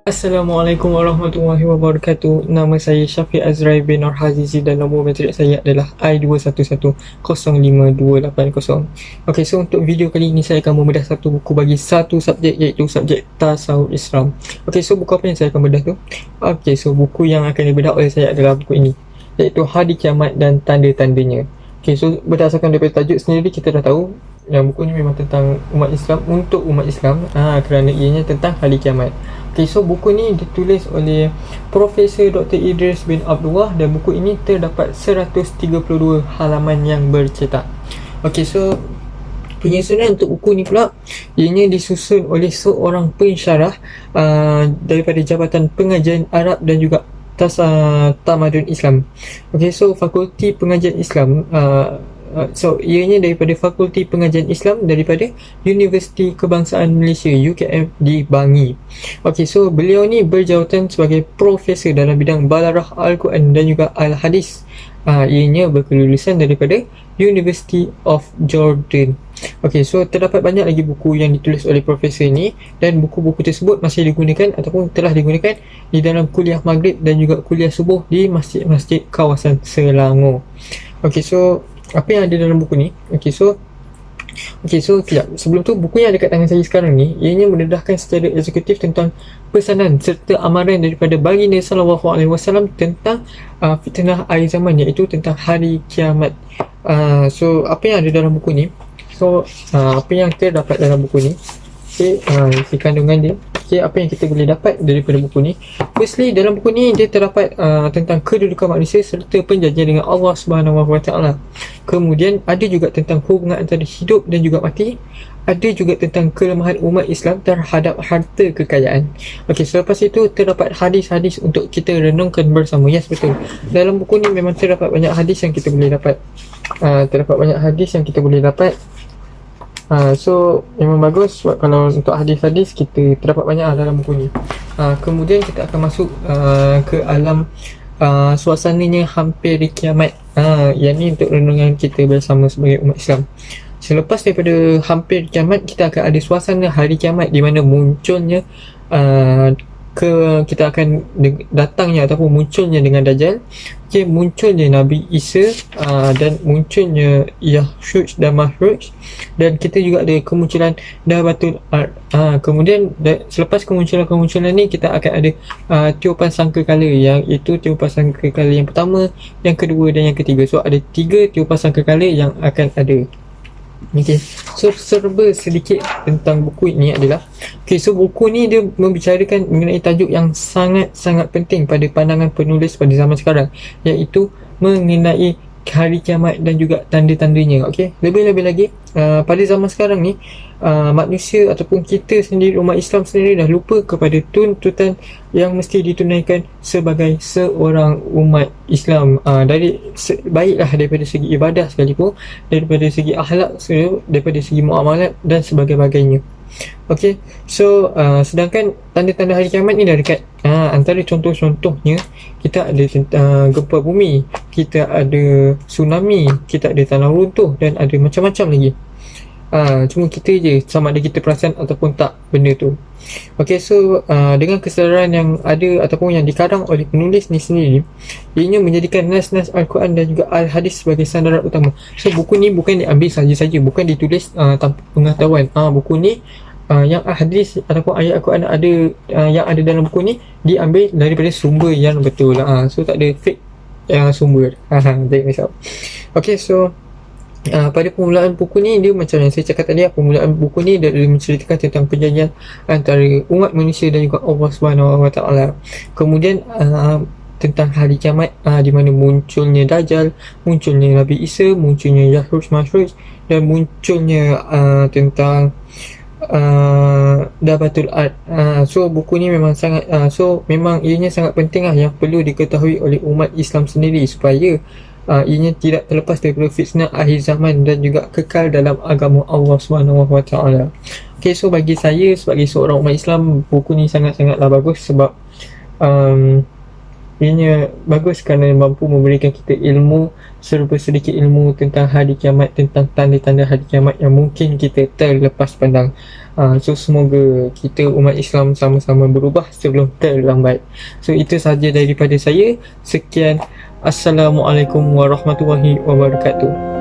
Assalamualaikum warahmatullahi wabarakatuh. Nama saya Syafiq Azrai bin Nur Hazizi dan nombor matrik saya adalah I21105280. Okey, so untuk video kali ini saya akan membedah satu buku bagi satu subjek, iaitu subjek Tasawuf Islam. Okey, so buku apa yang saya akan bedah tu? Okey, so buku yang akan dibedah oleh saya adalah buku ini, iaitu Hari Kiamat dan Tanda-tandanya. Okey, so berdasarkan daripada tajuk sendiri kita dah tahu yang buku ni memang tentang umat Islam, untuk umat Islam, kerana ianya tentang Hari Kiamat. Okay, so buku ni ditulis oleh Profesor Dr. Idris bin Abdullah dan buku ini terdapat 132 halaman yang bercetak. Okay, so penyusunan untuk buku ni pula, ianya disusun oleh seorang pensyarah daripada Jabatan Pengajian Arab dan juga Tamadun Islam. Okay, so Fakulti Pengajian Islam, ianya daripada Fakulti Pengajian Islam daripada Universiti Kebangsaan Malaysia UKM di Bangi. Okey, so beliau ni berjawatan sebagai profesor dalam bidang Balarah Al-Quran dan juga Al-Hadis. Ianya berkelulusan daripada University of Jordan. Okey, so terdapat banyak lagi buku yang ditulis oleh profesor ni dan buku-buku tersebut masih digunakan ataupun telah digunakan di dalam kuliah maghrib dan juga kuliah subuh di masjid-masjid kawasan Selangor. Okey, so apa yang ada dalam buku ni? Okey, so sekejap. Sebelum tu, buku yang ada kat tangan saya sekarang ni, ianya mendedahkan secara eksekutif tentang pesanan serta amaran daripada baginda sallallahu alaihi wasallam tentang fitnah akhir zaman, iaitu tentang hari kiamat. So apa yang ada dalam buku ni? So apa yang terdapat dalam buku ni? Okey, isi kandungan dia. Okey, apa yang kita boleh dapat daripada buku ni? Firstly, dalam buku ni dia terdapat tentang kedudukan manusia serta penjanjian dengan Allah Subhanahu Wa Taala. Kemudian ada juga tentang hubungan antara hidup dan juga mati. Ada juga tentang kelemahan umat Islam terhadap harta kekayaan. Okey, selepas itu terdapat hadis-hadis untuk kita renungkan bersama. Yes, betul. Dalam buku ni memang terdapat banyak hadis yang kita boleh dapat. So memang bagus sebab kalau untuk hadis-hadis kita terdapat banyak dalam buku ni. Kemudian kita akan masuk ke alam suasananya hampir kiamat. Yang ni untuk renungan kita bersama sebagai umat Islam. Selepas daripada hampir kiamat, kita akan ada suasana hari kiamat di mana munculnya kita akan datangnya ataupun munculnya dengan Dajjal, munculnya Nabi Isa, dan munculnya Yahshuj dan Mahshuj, dan kita juga ada kemunculan Dabatul Ard. Kemudian selepas kemunculan ni kita akan ada tiupan sangkakala, yang itu tiupan sangkakala yang pertama, yang kedua dan yang ketiga. So ada 3 tiupan sangkakala yang akan ada. Okay, so serba sedikit tentang buku ini adalah, so buku ni dia membicarakan mengenai tajuk yang sangat-sangat penting pada pandangan penulis pada zaman sekarang, iaitu mengenai hari kiamat dan juga tanda-tandanya. Okay, lebih-lebih lagi pada zaman sekarang ni, manusia ataupun kita sendiri, umat Islam sendiri dah lupa kepada tuntutan yang mesti ditunaikan sebagai seorang umat Islam, baiklah daripada segi ibadah sekalipun, daripada segi akhlak, daripada segi muamalat dan sebagainya. Okay, so sedangkan tanda-tanda hari kiamat ni dah dekat. Antara contoh-contohnya, kita ada gempa bumi, kita ada tsunami, kita ada tanah runtuh dan ada macam-macam lagi. Cuma kita je sama ada kita perasan ataupun tak benda tu. Okay, so dengan kesedaran yang ada ataupun yang dikarang oleh penulis ni sendiri, ianya menjadikan nas-nas Al-Quran dan juga Al-Hadis sebagai sandaran utama. So buku ni bukan diambil saja-saja, bukan ditulis tanpa pengetahuan. Buku ni yang hadis ataupun ayat Al-Quran ada, yang ada dalam buku ni diambil daripada sumber yang betul. So tak ada fake sumber. Jangan risau. Okay, so pada permulaan buku ni, dia macam yang saya cakap tadi, permulaan buku ni dia menceritakan tentang perjanjian antara umat manusia dan juga Allah Subhanahu Wa Taala. Kemudian tentang hari kiamat, di mana munculnya Dajjal, munculnya Nabi Isa, munculnya Yahshuj Mahshuj, dan munculnya tentang Dabatul Ard. So buku ni memang sangat memang ianya sangat penting yang perlu diketahui oleh umat Islam sendiri, supaya ianya tidak terlepas daripada fitnah akhir zaman dan juga kekal dalam agama Allah Subhanahu Wa Taala. Okay, so bagi saya sebagai seorang umat Islam, buku ni sangat-sangatlah bagus sebab Ianya bagus kerana mampu memberikan kita ilmu, serba sedikit ilmu tentang hari kiamat, tentang tanda-tanda hari kiamat yang mungkin kita terlepas pandang. So semoga kita umat Islam sama-sama berubah sebelum terlambat. So itu sahaja daripada saya. Sekian. Assalamualaikum warahmatullahi wabarakatuh.